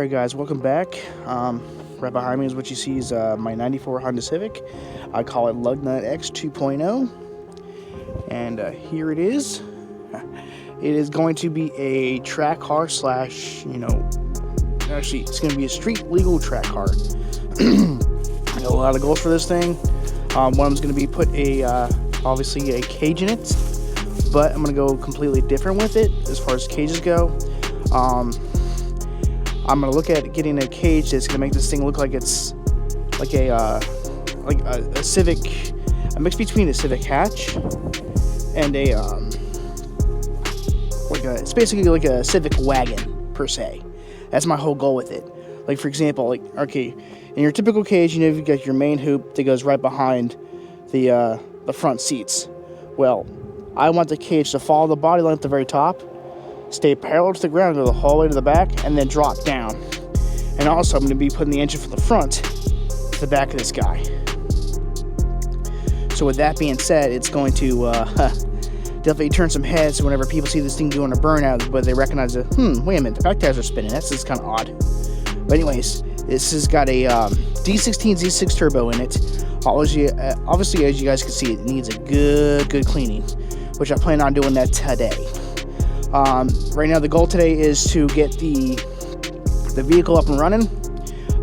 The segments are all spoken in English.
Alright guys, welcome back. Right behind me is what you see is my 94 Honda Civic. I call it Lug Nut X 2.0. And here it is. It is going to be a track car slash, actually it's going to be a street legal track car. I got a lot of goals for this thing. One of them is going to be put obviously a cage in it. But I'm going to go completely different with it as far as cages go. I'm going to look at getting a cage that's going to make this thing look like it's like a Civic, a mix between a Civic hatch and it's basically like a Civic wagon per se. That's my whole goal with it. Like for example, okay, in your typical cage, you've got your main hoop that goes right behind the front seats. Well, I want the cage to follow the body line at the very top, stay parallel to the ground, go the whole way to the back, and then drop down. And also, I'm going to be putting the engine from the front to the back of this guy. So with that being said, it's going to definitely turn some heads whenever people see this thing doing a burnout, but they recognize it. Wait a minute, the back tires are spinning. That's just kind of odd. But anyways, this has got a D16 Z6 turbo in it. Obviously, as you guys can see, it needs a good cleaning, which I plan on doing that today. Right now the goal today is to get the vehicle up and running.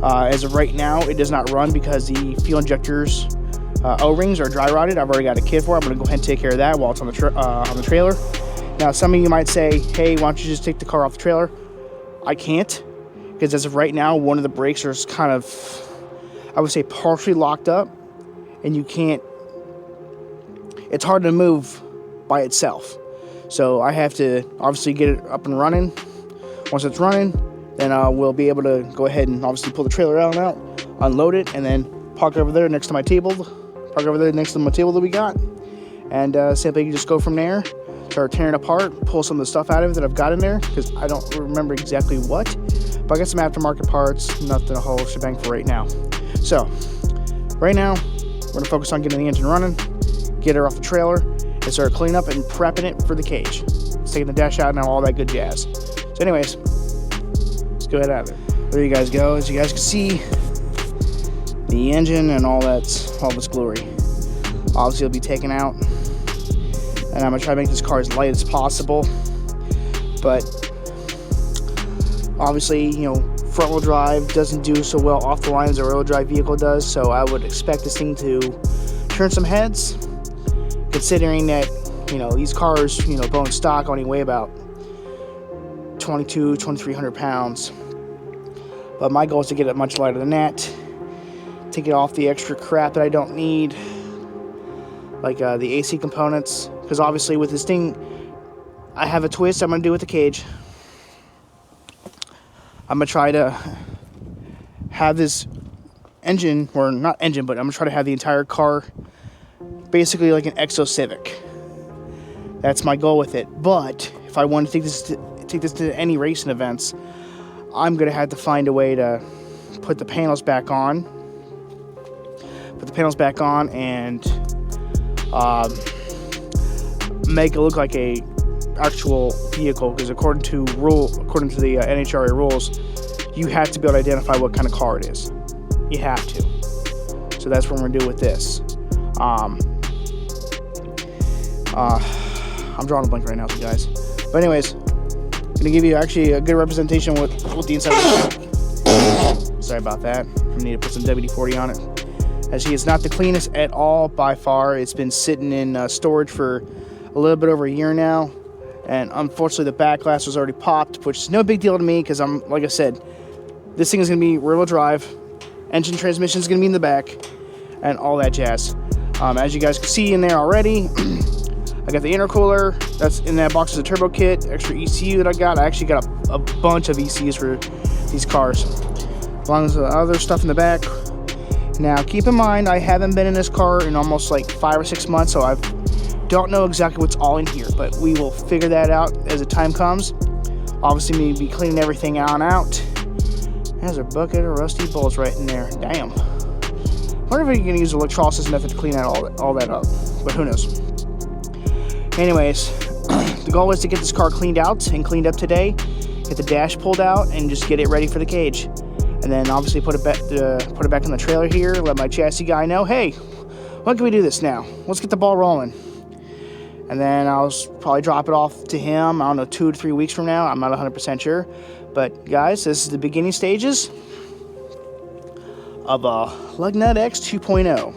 As of right now, it does not run because the fuel injectors O-rings are dry rotted. I've already got a kit for it. I'm going to go ahead and take care of that while it's on the trailer. Now some of you might say, hey, why don't you just take the car off the trailer? I can't, because as of right now, one of the brakes are kind of, I would say, partially locked up, and you can't, it's hard to move by itself. So I have to obviously get it up and running. Once it's running, then we'll be able to go ahead and obviously pull the trailer out, unload it, and then park over there next to my table. Park over there next to my table that we got, and simply just go from there. Start tearing it apart, pull some of the stuff out of it that I've got in there, because I don't remember exactly what. But I got some aftermarket parts, nothing a whole shebang for right now. So right now, we're gonna focus on getting the engine running, get her off the trailer, and start cleaning up and prepping it for the cage. It's taking the dash out now, all that good jazz. So anyways, let's go ahead out of there. There you guys go. As you guys can see, the engine and all its glory. Obviously it'll be taken out, and I'm gonna try to make this car as light as possible. But obviously, front wheel drive doesn't do so well off the line as a rear wheel drive vehicle does, so I would expect this thing to turn some heads, considering that these cars bone stock only weigh about 2,300 pounds. But my goal is to get it much lighter than that, to get off the extra crap that I don't need, like the AC components, because obviously with this thing I have a twist I'm going to do with the cage. I'm going to try to have this engine, or not engine, but I'm going to try to have the entire car basically like an Exo Civic. That's my goal with it. But if I want to take this to any racing events, I'm going to have to find a way to put the panels back on. And make it look like a actual vehicle, because according to the NHRA rules, you have to be able to identify what kind of car it is. You have to. So that's what we're gonna do with this. I'm drawing a blank right now, guys. But anyways, I'm gonna give you actually a good representation with the inside of the car. Sorry about that. I need to put some WD-40 on it. As it's not the cleanest at all by far. It's been sitting in storage for a little bit over a year now, and unfortunately the back glass was already popped, which is no big deal to me, because like I said, this thing is going to be rear-wheel drive, engine transmission is going to be in the back, and all that jazz. As you guys can see in there already, I got the intercooler. That's in that box is a turbo kit, extra ECU that I got. I actually got a bunch of ECUs for these cars, along with the other stuff in the back. Now, keep in mind, I haven't been in this car in almost like 5 or 6 months, so I don't know exactly what's all in here, but we will figure that out as the time comes. Obviously, me be cleaning everything out. There's a bucket of rusty bolts right in there. Damn. I wonder if you can use the electrolysis method to clean out all that up, but who knows. Anyways, the goal is to get this car cleaned out and cleaned up today, get the dash pulled out, and just get it ready for the cage. And then obviously put it back on the trailer here, let my chassis guy know, hey, when can we do this now? Let's get the ball rolling. And then I'll probably drop it off to him, I don't know, 2 to 3 weeks from now. I'm not 100% sure. But guys, this is the beginning stages of a Lug Nut X 2.0.